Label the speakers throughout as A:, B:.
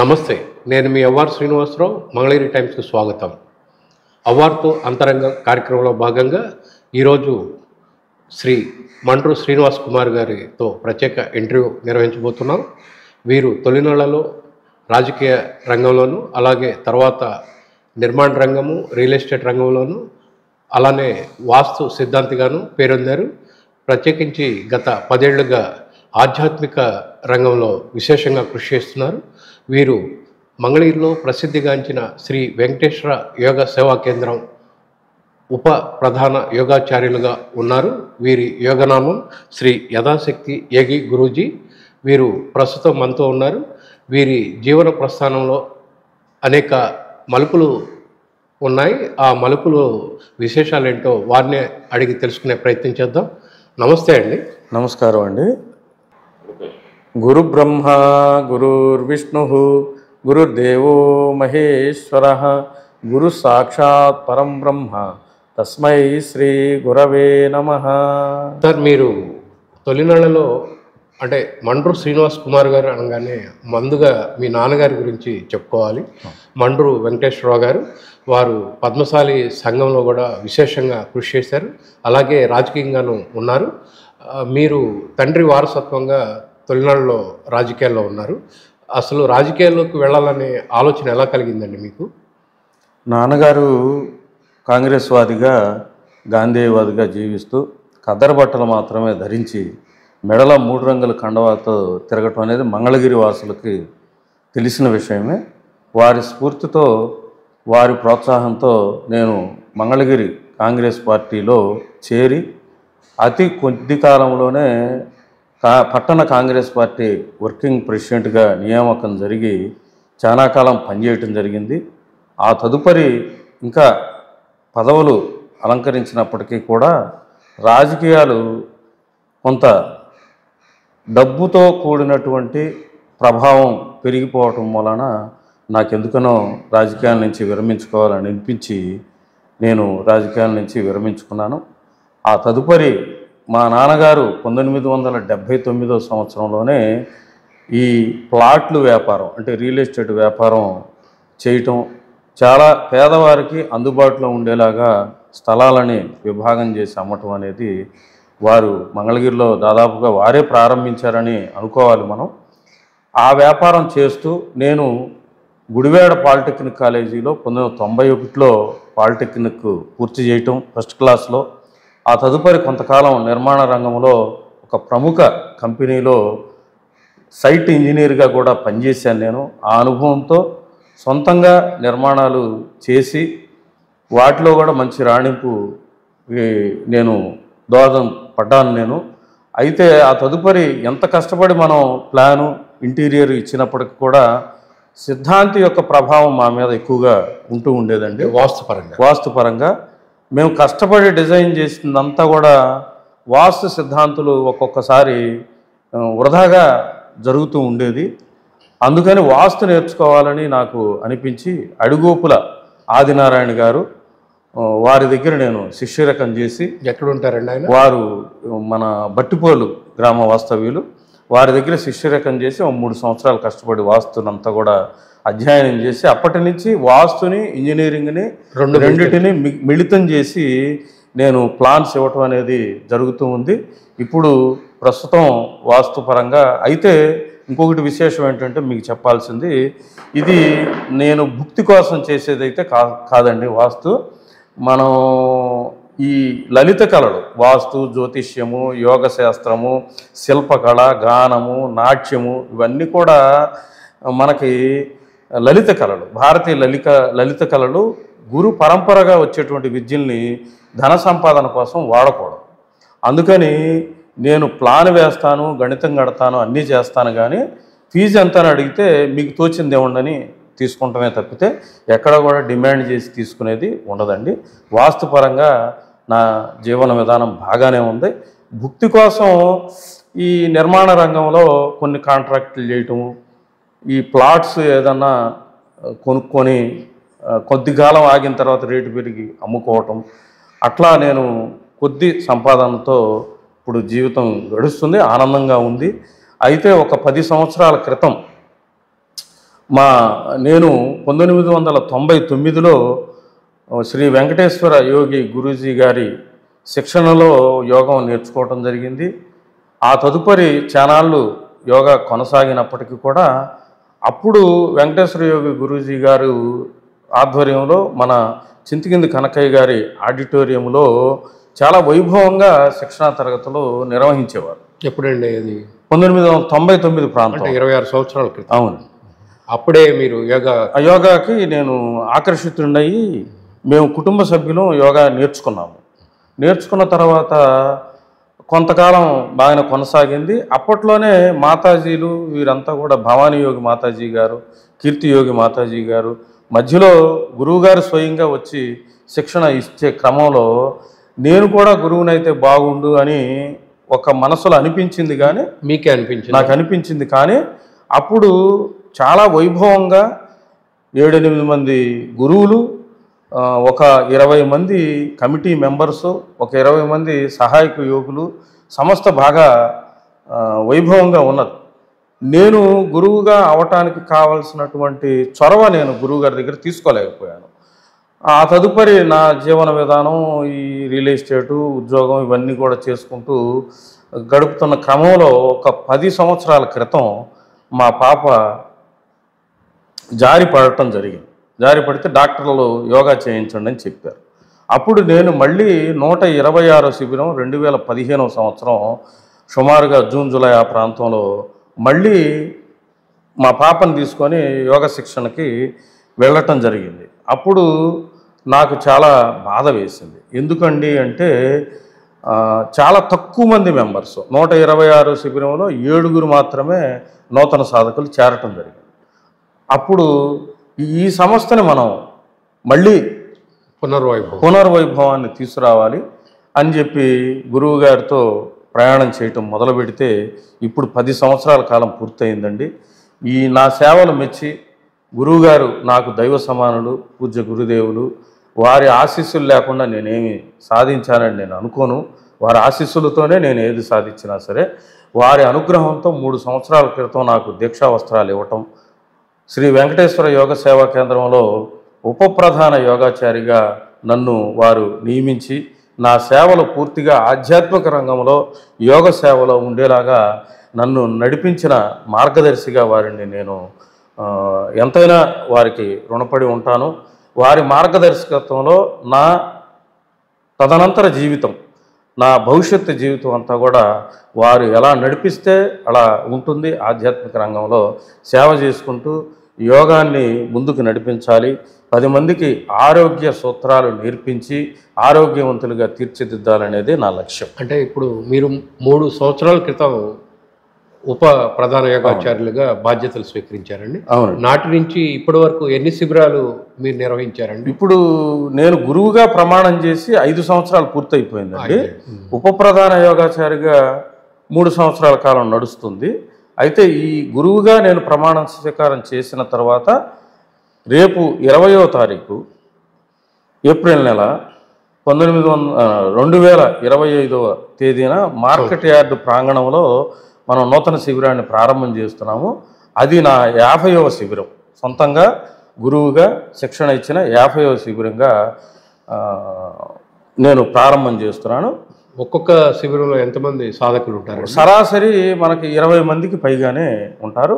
A: నమస్తే, నేను మీ అవ్వార్ శ్రీనివాసరావు. మంగళగిరి టైమ్స్కి స్వాగతం. అవ్వార్తో అంతరంగ కార్యక్రమంలో భాగంగా ఈరోజు శ్రీ మండ్రు శ్రీనివాస్ కుమార్ గారితో ప్రత్యేక ఇంటర్వ్యూ నిర్వహించబోతున్నాం. వీరు తొలినాళ్లలో రాజకీయ రంగంలోనూ, అలాగే తర్వాత నిర్మాణ రంగము, రియల్ ఎస్టేట్ రంగంలోనూ, అలానే వాస్తు సిద్ధాంతిగాను పేరొందారు. ప్రత్యేకించి గత 10 ఏళ్లుగా ఆధ్యాత్మిక రంగంలో విశేషంగా కృషి చేస్తున్నారు. వీరు మంగళగిరిలో ప్రసిద్ధిగాంచిన శ్రీ వెంకటేశ్వర యోగ సేవా కేంద్రం ఉప ప్రధాన యోగాచార్యులుగా ఉన్నారు. వీరి యోగనామం శ్రీ యథాశక్తి యోగి గురూజీ. వీరు ప్రస్తుతం మనతో ఉన్నారు. వీరి జీవన ప్రస్థానంలో అనేక మలుపులు ఉన్నాయి. ఆ మలుపులు విశేషాలు ఏంటో వారినే అడిగి తెలుసుకునే ప్రయత్నం చేద్దాం. నమస్తే అండి.
B: నమస్కారం అండి. గురు బ్రహ్మ గురుర్విష్ణు గురుర్దేవో మహేశ్వర గురు సాక్షాత్ పరం బ్రహ్మ తస్మై శ్రీ గురవే నమః.
A: సార్, మీరు తొలినాళ్లలో అంటే మండ్రు శ్రీనివాస్ కుమార్ గారు అనగానే ముందుగా మీ నాన్నగారి గురించి చెప్పుకోవాలి. మండ్రు వెంకటేశ్వరరావు గారు. వారు పద్మశాలి సంఘంలో కూడా విశేషంగా కృషి చేశారు. అలాగే రాజకీయంగానూ ఉన్నారు. మీరు తండ్రి వారసత్వంగా తొలినాళ్ళలో రాజకీయాల్లో ఉన్నారు. అసలు రాజకీయాల్లోకి వెళ్ళాలనే ఆలోచన ఎలా కలిగిందండి మీకు?
B: నాన్నగారు కాంగ్రెస్ వాదిగా, గాంధేయవాదిగా జీవిస్తూ ఖద్దరు బట్టలు మాత్రమే ధరించి మెడల 3 రంగుల కండవాతో తిరగటం అనేది మంగళగిరి వాసులకి తెలిసిన విషయమే. వారి స్ఫూర్తితో, వారి ప్రోత్సాహంతో నేను మంగళగిరి కాంగ్రెస్ పార్టీలో చేరి అతి కొద్ది కాలంలోనే పట్టణ కాంగ్రెస్ పార్టీ వర్కింగ్ ప్రెసిడెంట్గా నియామకం జరిగి చాలా కాలం పనిచేయటం జరిగింది. ఆ తదుపరి ఇంకా పదవులు అలంకరించినప్పటికీ కూడా రాజకీయాలు కొంత డబ్బుతో కూడినటువంటి ప్రభావం పెరిగిపోవటం వలన నాకెందుకనో రాజకీయాల నుంచి విరమించుకోవాలని అనిపించి నేను రాజకీయాల నుంచి విరమించుకున్నాను. ఆ తదుపరి మా నాన్నగారు 1979వ సంవత్సరంలోనే ఈ ప్లాట్లు వ్యాపారం అంటే రియల్ ఎస్టేట్ వ్యాపారం చేయటం, చాలా పేదవారికి అందుబాటులో ఉండేలాగా స్థలాలని విభాగం చేసి అమ్మటం అనేది వారు మంగళగిరిలో దాదాపుగా వారే ప్రారంభించారని అనుకోవాలి మనం. ఆ వ్యాపారం చేస్తూ నేను గుడివాడ పాలిటెక్నిక్ కాలేజీలో 1991లో పాలిటెక్నిక్ పూర్తి చేయటం ఫస్ట్ క్లాస్లో. ఆ తదుపరి కొంతకాలం నిర్మాణ రంగంలో ఒక ప్రముఖ కంపెనీలో సైట్ ఇంజనీర్గా కూడా పనిచేశాను నేను. ఆ అనుభవంతో సొంతంగా నిర్మాణాలు చేసి వాటిలో కూడా మంచి రాణింపు నేను దోహదం పడ్డాను నేను. అయితే ఆ తదుపరి ఎంత కష్టపడి మనం ప్లాను, ఇంటీరియర్ ఇచ్చినప్పటికి కూడా సిద్ధాంతి యొక్క ప్రభావం మా మీద ఎక్కువగా ఉంటూ ఉండేదండి. వాస్తుపరంగా మేము కష్టపడి డిజైన్ చేసిందంతా కూడా వాస్తు సిద్ధాంతులు ఒక్కొక్కసారి వృధాగా జరుగుతూ ఉండేది. అందుకని వాస్తు నేర్చుకోవాలని నాకు అనిపించి అడుగోపుల ఆదినారాయణ గారు, వారి దగ్గర నేను శిష్యరకం చేసి.
A: ఎక్కడ ఉంటారండి ఆయన?
B: వారు మన బట్టిపోలు గ్రామ వాస్తవ్యులు. వారి దగ్గర శిష్యరకం చేసి 3 సంవత్సరాలు కష్టపడి వాస్తునంతా కూడా అధ్యయనం చేసి అప్పటి నుంచి వాస్తుని, ఇంజనీరింగ్ని రెండింటిని మిళితం చేసి నేను ప్లాన్స్ ఇవ్వటం అనేది జరుగుతూ ఉంది ఇప్పుడు ప్రస్తుతం వాస్తుపరంగా. అయితే ఇంకొకటి విశేషం ఏంటంటే మీకు చెప్పాల్సింది, ఇది నేను భుక్తి కోసం చేసేదైతే కాదండి. వాస్తు మనం ఈ లలిత కళలు, వాస్తు, జ్యోతిష్యము, యోగ శాస్త్రము, శిల్పకళ, గానము, నాట్యము ఇవన్నీ కూడా మనకి లలిత కళలు, భారతీయ లలిత కళలు. గురు పరంపరగా వచ్చేటువంటి విద్యల్ని ధన సంపాదన కోసం వాడకూడదు. అందుకని నేను ప్లాన్ వేస్తాను, గణితం కడతాను, అన్నీ చేస్తాను. కానీ ఫీజు ఎంత అని అడిగితే మీకు తోచింది ఏముండని తీసుకుంటమే తప్పితే ఎక్కడ కూడా డిమాండ్ చేసి తీసుకునేది ఉండదండి. వాస్తుపరంగా నా జీవన విధానం బాగానే ఉంది. భుక్తి కోసం ఈ నిర్మాణ రంగంలో కొన్ని కాంట్రాక్టులు చేయటము, ఈ ప్లాట్స్ ఏదన్నా కొనుక్కొని కొద్ది కాలం ఆగిన తర్వాత రేటు పెరిగి అమ్ముకోవటం, అట్లా నేను కొద్ది సంపాదనతో ఇప్పుడు జీవితం గడుస్తుంది, ఆనందంగా ఉంది. అయితే ఒక 10 సంవత్సరాల క్రితం నేను 1999లో శ్రీ వెంకటేశ్వర యోగి గురూజీ గారి శిక్షణలో యోగం నేర్చుకోవటం జరిగింది. ఆ తదుపరి చానాళ్ళు యోగా కొనసాగినప్పటికీ కూడా అప్పుడు వెంకటేశ్వర యోగి గురూజీ గారు ఆధ్వర్యంలో మన చింతకింది కనకయ్య గారి ఆడిటోరియంలో చాలా వైభవంగా శిక్షణా తరగతులు నిర్వహించేవారు.
A: ఎప్పుడండి అది?
B: 1999 ప్రాంతం,
A: 26 సంవత్సరాల క్రితం.
B: అవును.
A: అప్పుడే మీరు
B: యోగాకి నేను ఆకర్షితుడినయ్యి మేము కుటుంబ సభ్యులు యోగా నేర్చుకున్నాము. నేర్చుకున్న తర్వాత కొంతకాలం బాగానే కొనసాగింది. అప్పట్లోనే మాతాజీలు వీరంతా కూడా భవానీ యోగి మాతాజీ గారు, కీర్తి యోగి మాతాజీ గారు మధ్యలో గురువుగారు స్వయంగా వచ్చి శిక్షణ ఇచ్చే క్రమంలో నేను కూడా గురువునైతే బాగుండు అని ఒక మనసులో అనిపించింది. కానీ
A: మీకే అనిపించింది?
B: నాకు అనిపించింది. కానీ అప్పుడు చాలా వైభవంగా 7-8 మంది గురువులు, ఒక 20 మంది కమిటీ మెంబర్సు, ఒక 20 మంది సహాయక యోగులు, సంస్థ బాగా వైభవంగా ఉన్నది. నేను గురువుగా అవటానికి కావాల్సినటువంటి చొరవ నేను గురువుగారి దగ్గర తీసుకోలేకపోయాను. ఆ తదుపరి నా జీవన విధానం ఈ రియల్ ఎస్టేటు, ఉద్యోగం ఇవన్నీ కూడా చేసుకుంటూ గడుపుతున్న క్రమంలో ఒక 10 సంవత్సరాల క్రితం మా పాప జారి పడటం జరిగింది. జారి పడితే డాక్టర్లు యోగా చేయించండి అని చెప్పారు. అప్పుడు నేను మళ్ళీ 126వ శిబిరం 2015వ సంవత్సరం సుమారుగా జూన్ జూలై ఆ ప్రాంతంలో మళ్ళీ మా పాపను తీసుకొని యోగా శిక్షణకి వెళ్ళటం జరిగింది. అప్పుడు నాకు చాలా బాధ వేసింది. ఎందుకండి అంటే చాలా తక్కువ మంది మెంబర్స్, 126 శిబిరంలో 7 మాత్రమే నూతన సాధకులు చేరటం జరిగింది. అప్పుడు ఈ సంస్థని మనం మళ్ళీ పునర్వైభవాన్ని తీసుకురావాలి అని చెప్పి గురువు గారితో ప్రయాణం చేయటం మొదలు పెడితే ఇప్పుడు 10 సంవత్సరాల కాలం పూర్తయిందండి. నా సేవలు మెచ్చి గురువుగారు నాకు దైవ సమానులు, పూజ్య గురుదేవులు, వారి ఆశీస్సులు లేకుండా నేనేమి సాధించానని నేను అనుకోను. వారి ఆశీస్సులతోనే నేను ఏది సాధించినా సరే, వారి అనుగ్రహంతో 3 సంవత్సరాల క్రితం నాకు దీక్షా వస్త్రాలు ఇవ్వటం, శ్రీ వెంకటేశ్వర యోగ సేవా కేంద్రంలో ఉపప్రధాన యోగాచారిగా నన్ను వారు నియమించి నా సేవలు పూర్తిగా ఆధ్యాత్మిక రంగంలో యోగ సేవలో ఉండేలాగా నన్ను నడిపించిన మార్గదర్శిగా వారిని నేను ఎంతైనా వారికి రుణపడి ఉంటాను. వారి మార్గదర్శకత్వంలో నా తదనంతర జీవితం, నా భవిష్యత్తు జీవితం అంతా కూడా వారు ఎలా నడిపిస్తే అలా ఉంటుంది. ఆధ్యాత్మిక రంగంలో సేవ చేసుకుంటూ యోగాన్ని ముందుకు నడిపించాలి, 10 మందికి ఆరోగ్య సూత్రాలు నేర్పించి ఆరోగ్యవంతులుగా తీర్చిదిద్దాలనేది నా లక్ష్యం.
A: అంటే ఇప్పుడు మీరు 3 సంవత్సరాల క్రితం ఉప ప్రధాన యోగాచార్యులుగా బాధ్యతలు స్వీకరించారండి.
B: అవును.
A: నాటి నుంచి ఇప్పటి వరకు ఎన్ని శిబిరాలు మీరు నిర్వహించారండి?
B: ఇప్పుడు నేను గురువుగా ప్రమాణం చేసి 5 సంవత్సరాలు పూర్తయిపోయిందండి. ఉప ప్రధాన యోగాచారిగా 3 సంవత్సరాల కాలం నడుస్తుంది. అయితే ఈ గురువుగా నేను ప్రమాణ స్వీకారం చేసిన తర్వాత రేపు 20వ తారీఖు ఏప్రిల్ నెల 2025వ తేదీన మార్కెట్ యార్డు ప్రాంగణంలో మనం నూతన శిబిరాన్ని ప్రారంభం చేస్తున్నాము. అది నా 50వ శిబిరం. సొంతంగా గురువుగా శిక్షణ ఇచ్చిన 50వ శిబిరంగా నేను ప్రారంభం చేస్తున్నాను.
A: ఒక్కొక్క శిబిరంలో ఎంతమంది సాధకులు ఉంటారు?
B: సరాసరి మనకి 20 మందికి పైగానే ఉంటారు.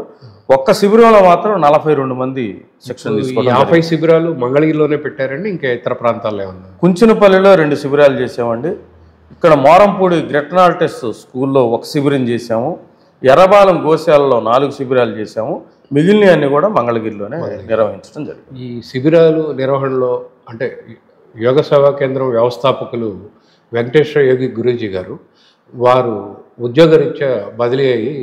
B: ఒక్క శిబిరంలో మాత్రం 42 మంది శిక్షణ తీసుకుంటారు.
A: 50 శిబిరాలు మంగళగిరిలోనే పెట్టారండి, ఇంకా ఇతర ప్రాంతాల్లో ఏమన్నా?
B: కుంచినపల్లిలో 2 శిబిరాలు చేసామండి. ఇక్కడ మోరంపూడి గ్రెట్నాల్టెస్ స్కూల్లో 1 శిబిరం చేసాము. ఎర్రబాలెం గోశాలలో 4 శిబిరాలు చేసాము. మిగిలిన అన్ని కూడా మంగళగిరిలోనే నిర్వహించడం జరిగింది.
A: ఈ శిబిరాలు నిర్వహణలో అంటే యోగ సేవా కేంద్రం వ్యవస్థాపకులు వెంకటేశ్వర యోగి గురూజీ గారు, వారు ఉద్యోగరీత్యా బదిలీ అయ్యి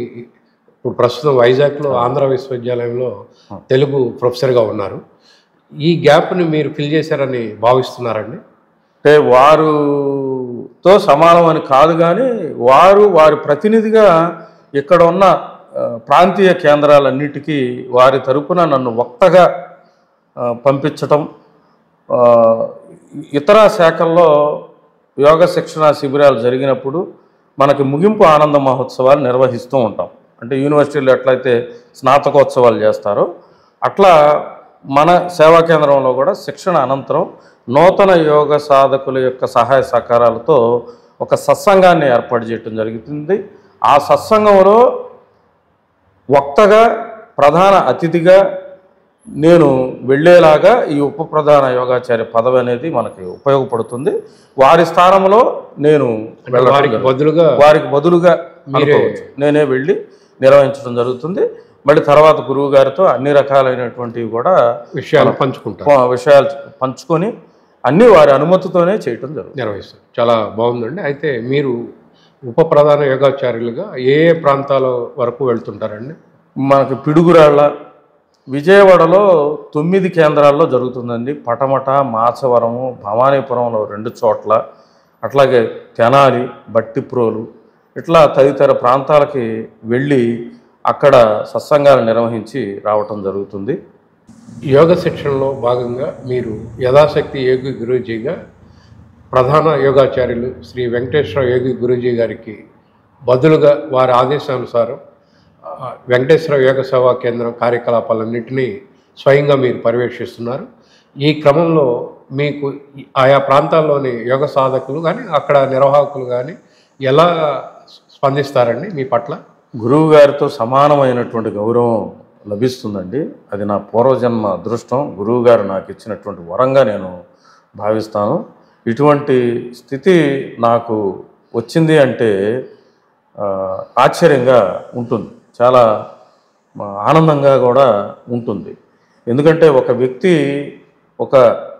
A: ఇప్పుడు ప్రస్తుతం వైజాగ్లో ఆంధ్ర విశ్వవిద్యాలయంలో తెలుగు ప్రొఫెసర్గా ఉన్నారు. ఈ గ్యాప్ని మీరు ఫిల్ చేశారని భావిస్తున్నారండి?
B: అంటే వారుతో సమానం అని కాదు, కానీ వారి ప్రతినిధిగా ఇక్కడ ఉన్న ప్రాంతీయ కేంద్రాలన్నిటికీ వారి తరపున నన్ను వక్తగా పంపించటం, ఇతర శాఖల్లో యోగ శిక్షణ శిబిరాలు జరిగినప్పుడు మనకి ముగింపు ఆనంద మహోత్సవాలు నిర్వహిస్తూ ఉంటాం. అంటే యూనివర్సిటీలో ఎట్లయితే స్నాతకోత్సవాలు చేస్తారో అట్లా మన సేవా కేంద్రంలో కూడా శిక్షణ అనంతరం నూతన యోగ సాధకుల యొక్క సహాయ సహకారాలతో ఒక సత్సంగాన్ని ఏర్పాటు చేయడం జరుగుతుంది. ఆ సత్సంగంలో వక్తగా ప్రధాన అతిథిగా నేను వెళ్ళేలాగా ఈ ఉప ప్రధాన యోగాచార్య పదవి అనేది మనకి ఉపయోగపడుతుంది. వారి స్థానంలో నేను
A: వారికి
B: బదులుగా నేనే వెళ్ళి నిర్వహించడం జరుగుతుంది. మళ్ళీ తర్వాత గురువు గారితో అన్ని రకాలైనటువంటివి కూడా
A: విషయాలు
B: పంచుకొని అన్నీ వారి అనుమతితోనే చేయటం జరుగుతుంది,
A: నిర్వహిస్తారు. చాలా బాగుందండి. అయితే మీరు ఉప ప్రధాన యోగాచార్యులుగా ఏ ప్రాంతాల వరకు వెళ్తుంటారండి?
B: మనకి పిడుగురాళ్ళ, విజయవాడలో 9 కేంద్రాల్లో జరుగుతుందండి. పటమట, మాచవరము, భవానీపురంలో 2 చోట్ల, అట్లాగే తెనాలి, బట్టిప్రోలు, ఇట్లా తదితర ప్రాంతాలకి వెళ్ళి అక్కడ సత్సంగాలు నిర్వహించి రావటం జరుగుతుంది.
A: యోగ శిక్షణలో భాగంగా మీరు యథాశక్తి యోగి గురూజీగా ప్రధాన యోగాచార్యులు శ్రీ వెంకటేశ్వర యోగి గురూజీ గారికి బదులుగా వారి ఆదేశానుసారం వెంకటేశ్వర యోగ సేవా కేంద్రం కార్యకలాపాలన్నింటినీ స్వయంగా మీరు పర్యవేక్షిస్తున్నారు. ఈ క్రమంలో మీకు ఆయా ప్రాంతాల్లోని యోగ సాధకులు కానీ అక్కడ నిర్వాహకులు కానీ ఎలా స్పందిస్తారండి మీ పట్ల?
B: గురువు గారితో సమానమైనటువంటి గౌరవం లభిస్తుందండి. అది నా పూర్వజన్మ అదృష్టం. గురువు గారు నాకు ఇచ్చినటువంటి వరంగా నేను భావిస్తాను. ఇటువంటి స్థితి నాకు వచ్చింది అంటే ఆశ్చర్యంగా ఉంటుంది, చాలా ఆనందంగా కూడా ఉంటుంది. ఎందుకంటే ఒక వ్యక్తి ఒక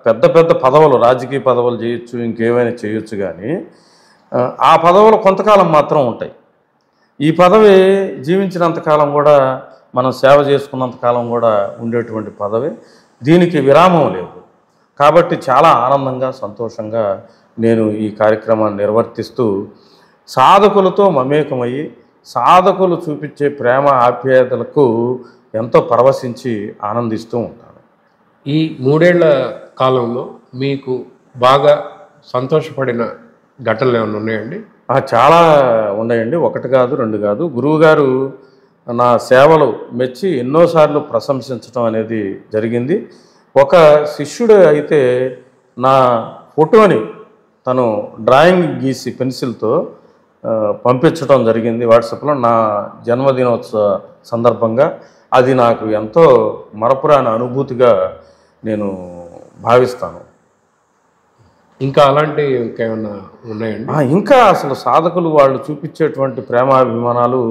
B: పెద్ద పెద్ద పదవులు, రాజకీయ పదవులు చేయొచ్చు, ఇంకేమైనా చేయొచ్చు, కానీ ఆ పదవులు కొంతకాలం మాత్రం ఉంటాయి. ఈ పదవి జీవించినంతకాలం కూడా, మనం సేవ చేసుకున్నంతకాలం కూడా ఉండేటువంటి పదవి. దీనికి విరామం లేదు. కాబట్టి చాలా ఆనందంగా, సంతోషంగా నేను ఈ కార్యక్రమాన్ని నిర్వర్తిస్తూ సాధకులతో మమేకమయ్యి సాధకులు చూపించే ప్రేమ ఆప్యాయతలకు ఎంతో పరవశించి ఆనందిస్తూ ఉంటాను.
A: ఈ 3 ఏళ్ల కాలంలో మీకు బాగా సంతోషపడిన ఘటనలు ఏమైనా ఉన్నాయండి?
B: చాలా ఉన్నాయండి. 1 కాదు, 2 కాదు. గురువుగారు నా సేవలు మెచ్చి ఎన్నోసార్లు ప్రశంసించడం అనేది జరిగింది. ఒక శిష్యుడు అయితే నా ఫోటోని తను డ్రాయింగ్ గీసి పెన్సిల్తో పంపించడం జరిగింది వాట్సాప్లో నా జన్మదినోత్సవ సందర్భంగా. అది నాకు ఎంతో మరపురాని అనుభూతిగా నేను భావిస్తాను.
A: ఇంకా అలాంటి ఇంకేమన్నా ఉన్నాయండి?
B: ఇంకా అసలు సాధకులు వాళ్ళు చూపించేటువంటి ప్రేమాభిమానాలు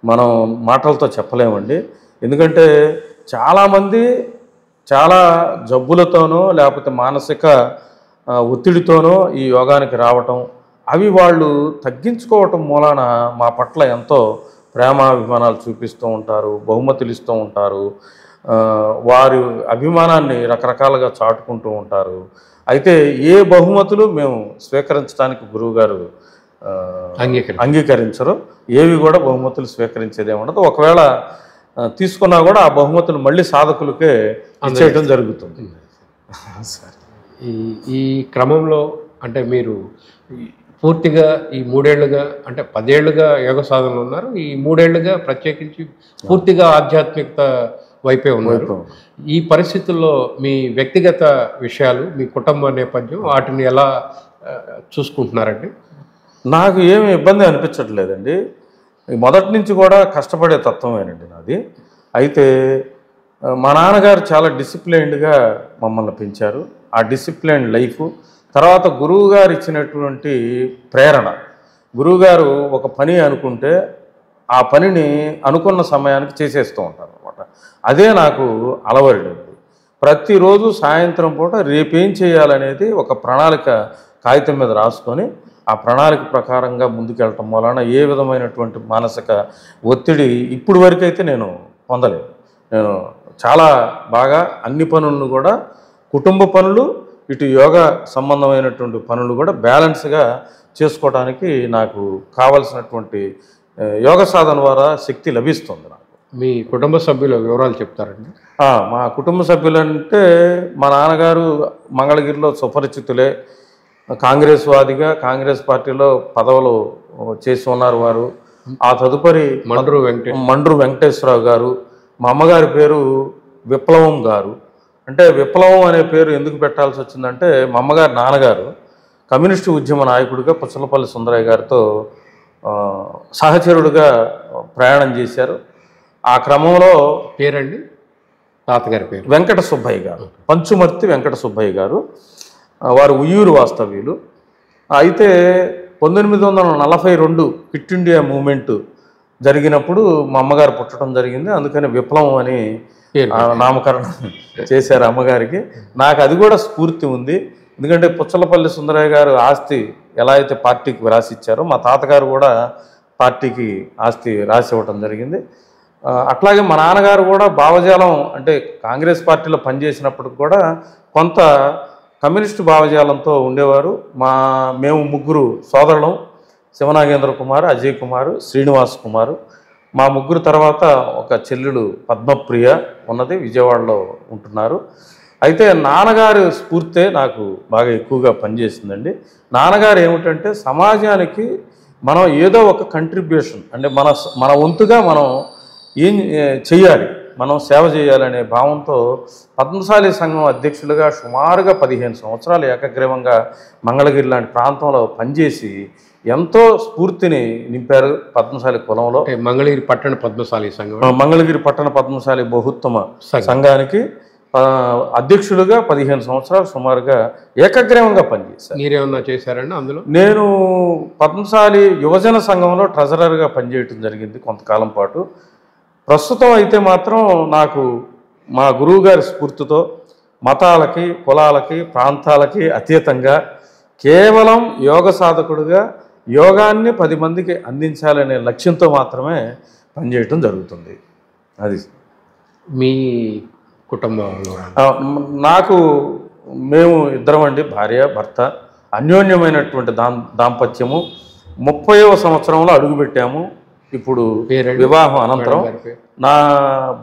B: మనం మాటలతో చెప్పలేమండి. ఎందుకంటే చాలామంది చాలా జబ్బులతోనో లేకపోతే మానసిక ఒత్తిడితోనో ఈ యోగానికి రావటం, అవి వాళ్ళు తగ్గించుకోవటం మూలాన మా పట్ల ఎంతో ప్రేమాభిమానాలు చూపిస్తూ ఉంటారు, బహుమతులు ఇస్తూ ఉంటారు, వారి అభిమానాన్ని రకరకాలుగా చాటుకుంటూ ఉంటారు. అయితే ఏ బహుమతులు మేము స్వీకరించడానికి గురువుగారు అంగీకరించరు. ఏవి కూడా బహుమతులు స్వీకరించేదే ఉండదు. ఒకవేళ తీసుకున్నా కూడా ఆ బహుమతులు మళ్ళీ సాధకులకే ఇచ్చేయడం జరుగుతుంది.
A: ఈ క్రమంలో అంటే మీరు పూర్తిగా ఈ 3 ఏళ్లుగా, అంటే 10 ఏళ్లుగా యోగ సాధనలు ఉన్నారు, ఈ 3 ఏళ్లుగా ప్రత్యేకించి పూర్తిగా ఆధ్యాత్మికత వైపే ఉన్నారు. ఈ పరిస్థితుల్లో మీ వ్యక్తిగత విషయాలు, మీ కుటుంబ నేపథ్యం, వాటిని ఎలా చూసుకుంటున్నారండి?
B: నాకు ఏమి ఇబ్బంది అనిపించట్లేదండి. మొదటి నుంచి కూడా కష్టపడే తత్వమేనండి నాది. అయితే మా నాన్నగారు చాలా డిసిప్లైన్డ్గా మమ్మల్ని పెంచారు. ఆ డిసిప్లైన్ లైఫ్ తర్వాత గురువుగారు ఇచ్చినటువంటి ప్రేరణ. గురువుగారు ఒక పని అనుకుంటే ఆ పనిని అనుకున్న సమయానికి చేసేస్తూ ఉంటారు అన్నమాట. అదే నాకు అలవరింది. ప్రతిరోజు సాయంత్రం పూట రేపేం చేయాలనేది ఒక ప్రణాళిక కాగితం మీద రాసుకొని ఆ ప్రణాళిక ప్రకారంగా ముందుకెళ్ళటం వలన ఏ విధమైనటువంటి మానసిక ఒత్తిడి ఇప్పుడు వరకైతే నేను పొందలేదు. నేను చాలా బాగా అన్ని పనులను కూడా, కుటుంబ పనులు, ఇటు యోగా సంబంధమైనటువంటి పనులు కూడా బ్యాలెన్స్గా చేసుకోవడానికి నాకు కావలసినటువంటి యోగ సాధన ద్వారా శక్తి లభిస్తుంది నాకు.
A: మీ కుటుంబ సభ్యుల వివరాలు చెప్తారండి?
B: మా కుటుంబ సభ్యులంటే మా నాన్నగారు మంగళగిరిలో సుపరిచితులే. కాంగ్రెస్ వాదిగా కాంగ్రెస్ పార్టీలో పదవులు చేసి ఉన్నారు వారు. ఆ తదుపరి మండ్రు వెంకటేశ్వరరావు గారు. మా అమ్మగారి పేరు విప్లవం గారు. అంటే విప్లవం అనే పేరు ఎందుకు పెట్టాల్సి వచ్చిందంటే మా అమ్మగారి నాన్నగారు కమ్యూనిస్టు ఉద్యమ నాయకుడిగా పుచ్చలపల్లి సుందరయ్య గారితో సహచరుడుగా ప్రయాణం చేశారు. ఆ క్రమంలో
A: పేరండి తాతగారి పేరు
B: వెంకట సుబ్బయ్య గారు, పంచుమర్తి వెంకట సుబ్బయ్య గారు. వారు ఉయ్యూరు వాస్తవ్యులు. అయితే 1942 క్విట్ ఇండియా మూమెంట్ జరిగినప్పుడు మా అమ్మగారు పుట్టడం జరిగింది. అందుకని విప్లవం అని నామకరణం చేశారు అమ్మగారికి. నాకు అది కూడా స్ఫూర్తి ఉంది. ఎందుకంటే పుచ్చలపల్లి సుందరయ్య గారు ఆస్తి ఎలా అయితే పార్టీకి రాసిచ్చారో మా తాతగారు కూడా పార్టీకి ఆస్తి రాసి ఇవ్వటం జరిగింది. అట్లాగే మా నాన్నగారు కూడా భావజాలం అంటే కాంగ్రెస్ పార్టీలో పనిచేసినప్పటికి కూడా కొంత కమ్యూనిస్టు భావజాలంతో ఉండేవారు. మేము ముగ్గురు సోదరులం, శివనాగేంద్ర కుమార్, అజయ్ కుమార్, శ్రీనివాస్ కుమార్. మా ముగ్గురు తర్వాత ఒక చెల్లెలు పద్మప్రియ ఉన్నది, విజయవాడలో ఉంటున్నారు. అయితే నాన్నగారు స్ఫూర్తే నాకు బాగా ఎక్కువగా పనిచేసిందండి. నాన్నగారు ఏమిటంటే సమాజానికి మనం ఏదో ఒక కంట్రిబ్యూషన్ అంటే మన వంతుగా మనం ఏం చెయ్యాలి, మనం సేవ చేయాలనే భావంతో పద్మశాలి సంఘం అధ్యక్షులుగా సుమారుగా 15 సంవత్సరాలు ఏకగ్రీవంగా మంగళగిరి లాంటి ప్రాంతంలో పనిచేసి ఎంతో స్ఫూర్తిని నింపారు పద్మశాలి కులంలో.
A: మంగళగిరి పట్టణ పద్మశాలి సంఘం,
B: మంగళగిరి పట్టణ పద్మశాలి బహుత్తమ సంఘానికి అధ్యక్షులుగా 15 సంవత్సరాలు సుమారుగా ఏకగ్రీవంగా పనిచేశారు.
A: మీరేమన్నా చేశారండి అందులో?
B: నేను పద్మశాలి యువజన సంఘంలో ట్రెజరర్గా పనిచేయటం జరిగింది కొంతకాలం పాటు. ప్రస్తుతం అయితే మాత్రం నాకు మా గురువు గారి స్ఫూర్తితో మతాలకి, కులాలకి, ప్రాంతాలకి అతీతంగా కేవలం యోగ సాధకుడిగా యోగాన్ని 10 మందికి అందించాలనే లక్ష్యంతో మాత్రమే పనిచేయటం జరుగుతుంది. అది
A: మీ కుటుంబంలో
B: నాకు మేము ఇద్దరం అండి, భార్య భర్త, అన్యోన్యమైనటువంటి దాంపత్యము. 30వ సంవత్సరంలో అడుగుపెట్టాము. ఇప్పుడు వివాహం అనంతరం నా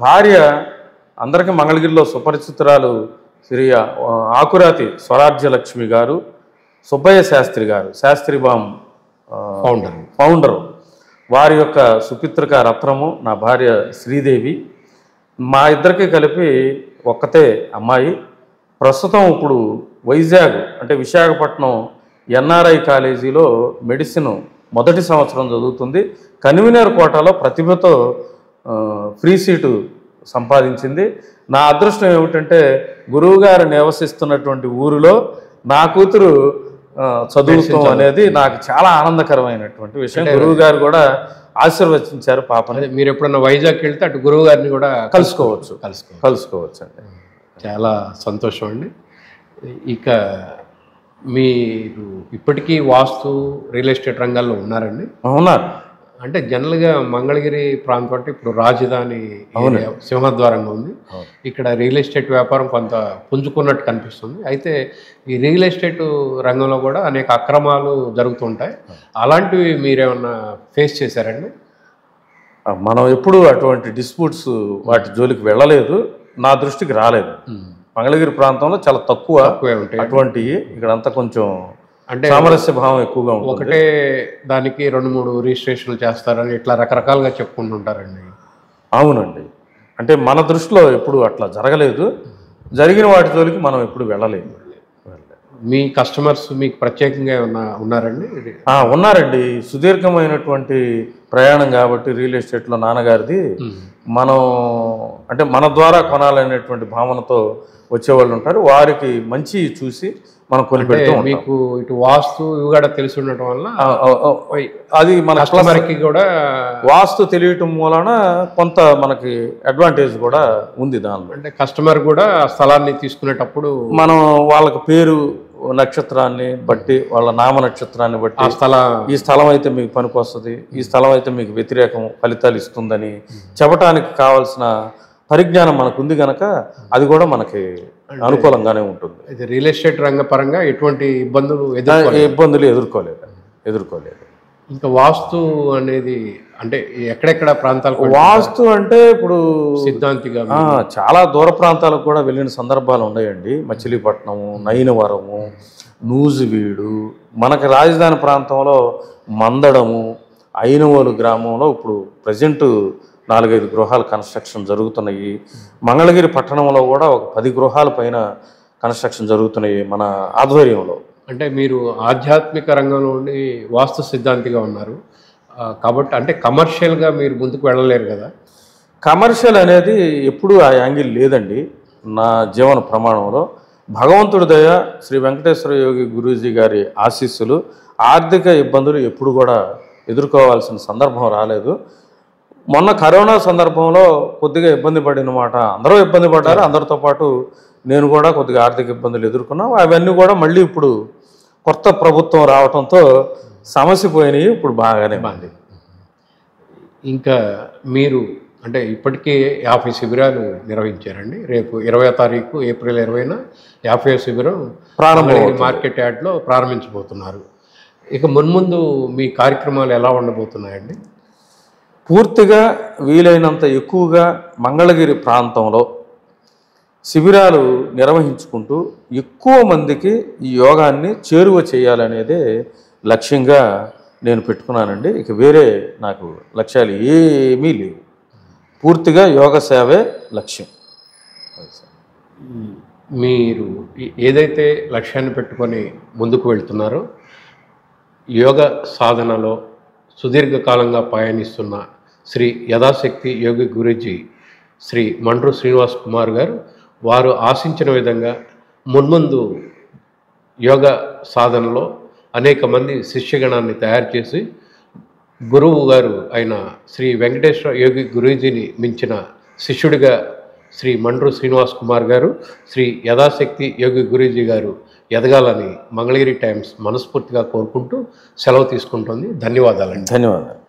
B: భార్య అందరికీ మంగళగిరిలో సుపరిచితురాలు శ్రీ ఆకురాతి స్వరాజ్యలక్ష్మి గారు, సుబ్బయ్య శాస్త్రి గారు, శాస్త్రిబామ్ ఫౌండరు, వారి యొక్క సుపిత్రక రత్నము నా భార్య శ్రీదేవి. మా ఇద్దరికి కలిపి ఒక్కతే అమ్మాయి. ప్రస్తుతం ఇప్పుడు వైజాగ్ అంటే విశాఖపట్నం ఎన్ఆర్ఐ కాలేజీలో మెడిసిన్ మొదటి సంవత్సరం చదువుతుంది. కన్వీనర్ కోటాలో ప్రతిభతో ఫ్రీ సీటు సంపాదించింది. నా అదృష్టం ఏమిటంటే గురువుగారు నివసిస్తున్నటువంటి ఊరిలో నా కూతురు చదువుతాం అనేది నాకు చాలా ఆనందకరమైనటువంటి విషయం. గురువు గారు కూడా ఆశీర్వదించారు పాపని.
A: మీరు ఎప్పుడన్నా వైజాగ్ వెళ్తే అటు గురువు గారిని కూడా
B: కలుసుకోవచ్చు అండి.
A: చాలా సంతోషం అండి. ఇక మీరు ఇప్పటికీ వాస్తు రియల్ ఎస్టేట్ రంగాల్లో ఉన్నారండి?
B: ఉన్నారు.
A: అంటే జనరల్గా మంగళగిరి ప్రాంతం అంటే ఇప్పుడు రాజధాని సింహద్వారంగా ఉంది. ఇక్కడ రియల్ ఎస్టేట్ వ్యాపారం కొంత పుంజుకున్నట్టు కనిపిస్తుంది. అయితే ఈ రియల్ ఎస్టేట్ రంగంలో కూడా అనేక అక్రమాలు జరుగుతుంటాయి. అలాంటివి మీరేమన్నా ఫేస్ చేశారండి?
B: మనం ఎప్పుడు అటువంటి డిస్ప్యూట్స్ వాటి జోలికి వెళ్ళలేదు, నా దృష్టికి రాలేదు. మంగళగిరి ప్రాంతంలో చాలా తక్కువ
A: ఉంటాయి
B: అటువంటివి. ఇక్కడంతా కొంచెం అంటే సామరస్య భావం ఎక్కువగా ఉంటుంది.
A: ఒకటే దానికి 2-3 రిజిస్ట్రేషన్లు చేస్తారని ఇట్లా రకరకాలుగా చెప్పుకుంటుంటారండి.
B: అవునండి. అంటే మన దృష్టిలో ఎప్పుడు అట్లా జరగలేదు. జరిగిన వాటి జోలికి మనం ఎప్పుడు వెళ్ళలేదు.
A: మీ కస్టమర్స్ మీకు ప్రత్యేకంగా ఏమన్నా ఉన్నారండి?
B: ఉన్నారండి. సుదీర్ఘమైనటువంటి ప్రయాణం కాబట్టి రియల్ ఎస్టేట్లో నాన్నగారిది మనం అంటే మన ద్వారా కొనాలనేటువంటి భావనతో వచ్చేవాళ్ళు ఉంటారు. వారికి మంచి చూసి మనం కొనిపెడుతూ ఉంటాం.
A: మీకు ఇటు వాస్తు ఇవి కూడా తెలిసి ఉండటం వల్ల
B: అది మన
A: కస్టమర్కి కూడా
B: వాస్తు తెలియటం మూలన కొంత మనకి అడ్వాంటేజ్ కూడా ఉంది దానిలో.
A: అంటే కస్టమర్ కూడా స్థలాన్ని తీసుకునేటప్పుడు
B: మనం వాళ్ళకి పేరు నక్షత్రాన్ని బట్టి, వాళ్ళ నామ నక్షత్రాన్ని బట్టి ఈ స్థలం అయితే మీకు పనికి వస్తుంది, ఈ స్థలం అయితే మీకు వ్యతిరేకం ఫలితాలు ఇస్తుందని చెప్పడానికి కావాల్సిన పరిజ్ఞానం మనకు ఉంది కనుక అది కూడా మనకి అనుకూలంగానే ఉంటుంది.
A: ఇది రియల్ ఎస్టేట్ రంగపరంగా ఎటువంటి ఇబ్బందులు
B: ఎదుర్కోలేదు.
A: ఇంకా వాస్తు అనేది అంటే ఎక్కడెక్కడ ప్రాంతాలకు
B: వాస్తు అంటే ఇప్పుడు
A: సిద్ధాంతిగా
B: చాలా దూర ప్రాంతాలకు కూడా వెళ్ళిన సందర్భాలు ఉన్నాయండి. మచిలీపట్నము, నయనవరము, నూజివీడు, మనకి రాజధాని ప్రాంతంలో మందడము, ఐనవోలు గ్రామంలో ఇప్పుడు ప్రజెంటు 4-5 గృహాల కన్స్ట్రక్షన్ జరుగుతున్నాయి. మంగళగిరి పట్టణంలో కూడా ఒక 10 గృహాల పైన కన్స్ట్రక్షన్ జరుగుతున్నాయి మన ఆధ్వర్యంలో.
A: అంటే మీరు ఆధ్యాత్మిక రంగంలో ఉండి వాస్తు సిద్ధాంతిగా ఉన్నారు కాబట్టి అంటే కమర్షియల్గా మీరు ముందుకు వెళ్ళలేరు కదా.
B: కమర్షియల్ అనేది ఎప్పుడూ ఆ యాంగిల్ లేదండి నా జీవన ప్రమాణంలో. భగవంతుడి దయ, శ్రీ వెంకటేశ్వర యోగి గురూజీ గారి ఆశీస్సులు, ఆర్థిక ఇబ్బందులు ఎప్పుడు కూడా ఎదుర్కోవాల్సిన సందర్భం రాలేదు. మొన్న కరోనా సందర్భంలో కొద్దిగా ఇబ్బంది పడిన మాట అందరూ ఇబ్బంది పడ్డారు, అందరితో పాటు నేను కూడా కొద్దిగా ఆర్థిక ఇబ్బందులు ఎదుర్కొన్నాం. అవన్నీ కూడా మళ్ళీ ఇప్పుడు కొత్త ప్రభుత్వం రావడంతో సమస్య పోయినాయి, ఇప్పుడు బాగానే బాగుంది.
A: ఇంకా మీరు అంటే ఇప్పటికే 50 శిబిరాలు నిర్వహించారండి. రేపు 20వ తారీఖు ఏప్రిల్ 20న 50వ శిబిరం మార్కెట్ యార్డ్లో ప్రారంభించబోతున్నారు. ఇక మున్ముందు మీ కార్యక్రమాలు ఎలా ఉండబోతున్నాయండి?
B: పూర్తిగా వీలైనంత ఎక్కువగా మంగళగిరి ప్రాంతంలో శిబిరాలు నిర్వహించుకుంటూ ఎక్కువ మందికి ఈ యోగాన్ని చేరువ చేయాలనేదే లక్ష్యంగా నేను పెట్టుకున్నానండి. ఇక వేరే నాకు లక్ష్యాలు ఏమీ లేవు, పూర్తిగా యోగ సేవే లక్ష్యం.
A: మీరు ఏదైతే లక్ష్యాన్ని పెట్టుకొని ముందుకు వెళ్తున్నారో యోగ సాధనలో సుదీర్ఘకాలంగా పయనిస్తున్న శ్రీ యథాశక్తి యోగి గురూజీ శ్రీ మండ్రు శ్రీనివాస్ కుమార్ గారు వారు ఆశించిన విధంగా మున్ముందు యోగ సాధనలో అనేక మంది శిష్యగణాన్ని తయారు చేసి గురువు గారు అయిన శ్రీ వెంకటేశ్వర యోగి గురూజీని మించిన శిష్యుడిగా శ్రీ మండ్రు శ్రీనివాస్ కుమార్ గారు, శ్రీ యథాశక్తి యోగి గురూజీ గారు ఎదగాలని మంగళగిరి టైమ్స్ మనస్ఫూర్తిగా కోరుకుంటూ సెలవు తీసుకుంటుంది. ధన్యవాదాలండి.
B: ధన్యవాదాలు.